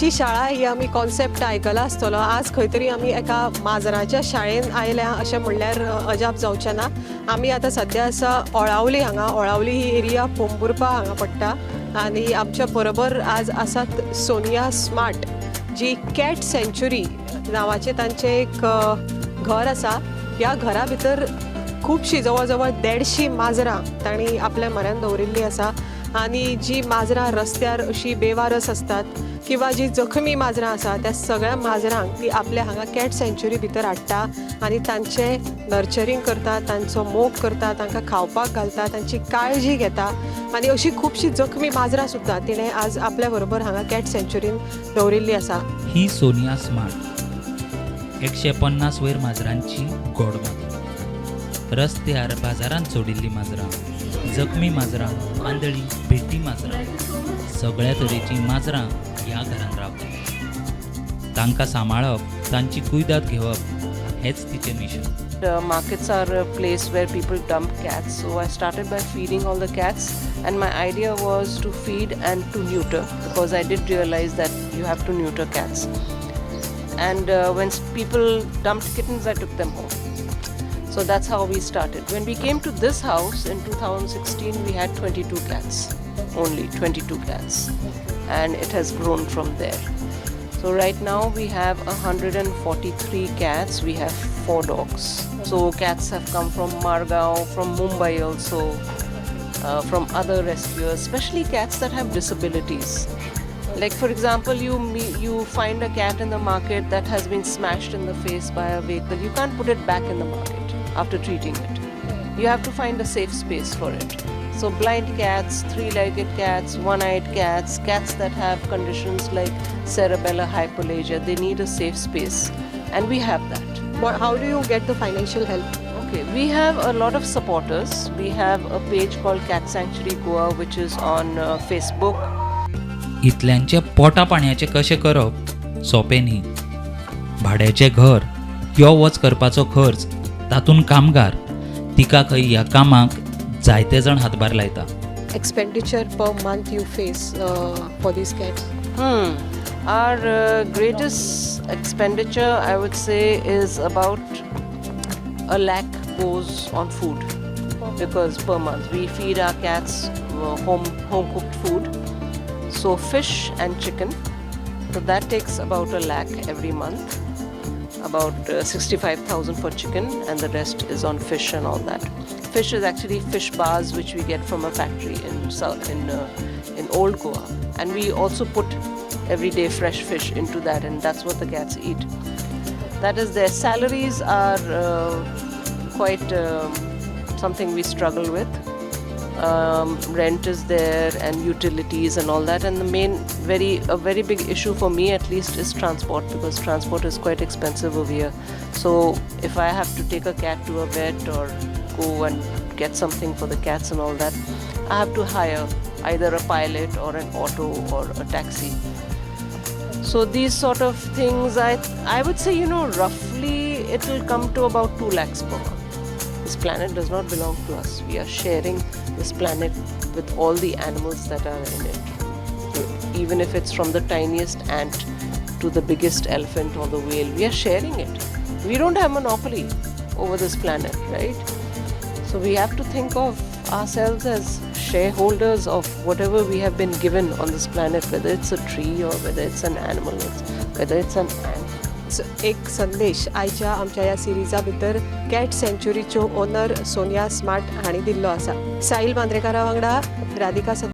आमची शाळा ही आमी कॉन्सेप्ट आयकला आसतलो. आज खंय तरी आमी एका माजराच्या शाळेन आयल्या अशें म्हणल्यार अजाप जावचें ना. आमी आतां सद्या आसा ओळावली हांगा. ओळावली ही एरिया पोंबुर्पा हांगा पडटा आनी आमच्या बरोबर आज आसात सोनिया स्मार्ट, जी कॅट सँच्युरी नांवाचें तांचें एक घर आसा. ह्या घरा भितर खुबशीं जवळ जवळ 150 माजरां तांणी आपल्या म्हऱ्यान दवरिल्लीं आसा. आनी जी माजरां रस्त्यार अशीं बेवारस असतात किंवा जी जखमी माजरां आसा त्या सगळ्या माजरांक ती आपल्या हांगा कॅट सँच्युरी भितर हाडटा आनी तांचें नर्चरींग करता, तांचो मोग करता, तांकां खावपाक घालता, तांची काळजी घेता. आनी अशीं खुबशीं जखमी माजरां सुद्दां तिणें आज आपल्या बरोबर हांगा कॅट सँच्युरीन दवरिल्लीं आसा. ही सोनिया स्मार्ट 150 वयर माजरांची गोड माजर. रस्त्यार बाजारांत सोडिल्लीं माजरां, जखमी माजरां, आंधळी भेटी माजरां, सगळ्या तरेची माजरां ह्या घरांत रावतात. तांकां सांबाळप, तांची कुयदाद घेवप हेच तिचें mission. Markets are a place where people dump cats, so I started by feeding all the cats, and my idea was to feed and to neuter, because I did realize that you have to neuter cats. And when people dumped kittens, I took them home. So that's how we started. When we came to this house in 2016, we had 22 cats, only 22 cats, and it has grown from there. So right now we have 143 cats. We have 4 dogs. So cats have come from Margao, from Mumbai also, from other rescuers, especially cats that have disabilities. Like for example, you find a cat in the market that has been smashed in the face by a vehicle. You can't put it back in the market after treating it. You have to find a safe space for it. So blind cats, 3-legged cats, one-eyed cats, cats that have conditions like cerebellar hypoplasia, they need a safe space, and we have that. How do you get the financial help? Okay, we have a lot of supporters. We have a page called Cat Sanctuary Goa, which is on Facebook. इतल्यांचे पोटा पाण्याचें कशें करप सोंपें न्ही. भाड्याचें घर, यो वच करपाचो खर्च, तातूंत कामगार, तिका खंय ह्या कामाक जायते जाण हातभार लायता. Expenditure per month you face for these cats? Our greatest expenditure, I would say, is about 1 lakh goes on food, because per month we feed our cats home cooked food. So fish and chicken, so that takes about 1 lakh every month. About 65,000 for chicken, and the rest is on fish and all that. Fish is actually fish bars which we get from a factory in Old Goa, and we also put everyday fresh fish into that, and that's what the cats eat. That is, their salaries are quite something we struggle with. Rent is there and utilities and all that, and a very big issue for me at least is transport, because transport is quite expensive over here. So if I have to take a cat to a vet or go and get something for the cats and all that, I have to hire either a pilot or an auto or a taxi. So these sort of things, I would say, roughly it will come to about 2 lakhs per month. This planet does not belong to us. We are sharing this planet with all the animals that are in it. Even if it's from the tiniest ant to the biggest elephant or the whale, we are sharing it. We don't have monopoly over this planet, right? So we have to think of ourselves as shareholders of whatever we have been given on this planet, whether it's a tree or whether it's an animal, whether it's an ant. एक संदेश आयच्या आमच्या ह्या सिरिजा भितर cat सँच्युरीच्यो owner Sonia smart हांणी दिल्लो आसा. साहिल मांद्रेकारा वांगडा राधिका